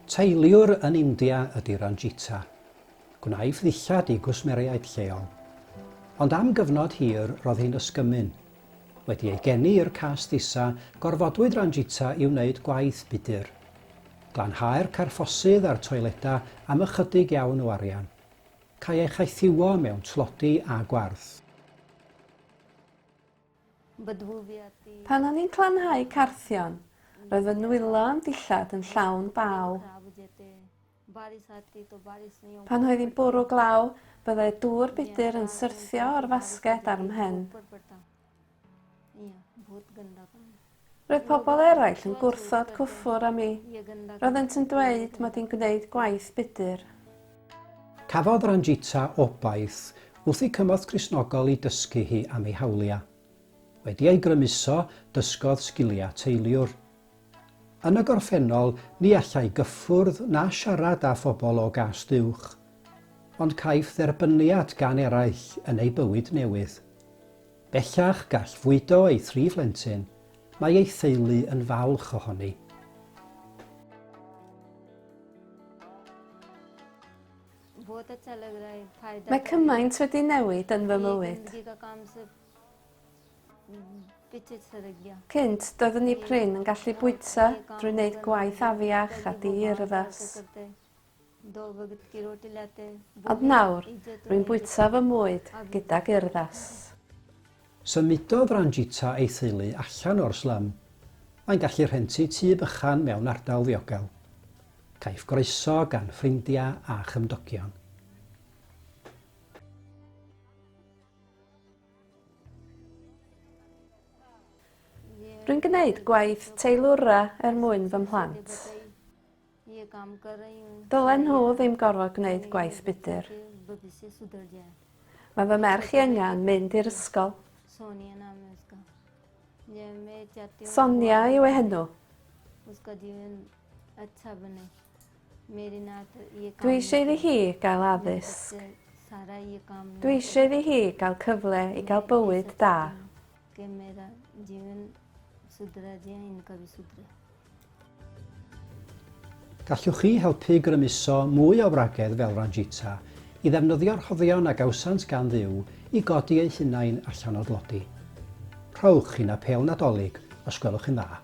Teiliwr yn India ydy Ranjita. Gwnaeth ddillad i gwsmeriaid lleol. Ond am gyfnod hir roedd hi'n ysgymyn. Wedi ei geni i'r cast isa, gorfodwyd Ranjita i wneud gwaith budur. Glanhau'r carffosydd a'r toileda am ychydig iawn o arian. Cae ei chaethiwo mewn tlodi a gwarth. Pan o'n i'n clanhau carthion, roedd fy nwylo am dillad yn llawn baw. Pan oedd hi'n bwrw glaw, byddai dŵr budur yn syrthio o'r fasged ar mhen. Roedd pobl eraill yn gwrthod cwffwr am i. Roeddent yn dweud mod i'n gwneud gwaith budur. Cafodd Ranjita obaith wrth i Cymorth Cristnogol i dysgu hi am ei hawliau. Wedi ei grymuso, dysgodd sgiliau teiliwr. Yn y gorffennol, ni allai gyffwrdd na siarad â phobl o gas uwch, ond caiff dderbyniad gan eraill yn ei bywyd newydd. Bellach gall fwydo ei 3 phlentyn, mae ei theulu yn falch ohoni. Mae cymaint wedi newid yn fy mywyd. Cynt, doeddwn ni prin yn gallu bwyta drwy wneud gwaith afiach a di-urddas. Ond nawr, rwy'n bwyta fy mwyd gydag urddas. Symudodd Ranjita ei theulu allan o'r slym. Mae'n gallu rhentu tŷ bychan mewn ardal ddiogel. Caiff groeso gan ffrindiau a chymdogion. Rwy'n gwneud gwaith teilwra mwyn fy mhlant. Dylen nhw ddim gorfod gwneud gwaith budur. Mae fy merch i angen mynd i'r ysgol. Sonia yw ei henw. Dwi eisiau iddi hi gael addysg. Dwi eisiau iddi hi gael cyfle i gael bywyd da. Gallwch chi helpu grymuso mwy o wragedd fel Ranjita i ddefnyddio'r hoddion a gawsant gan Dduw i godi ei hunain allan o tlodi. Rhowch chi'n Apêl Nadolig os gwelwch yn dda.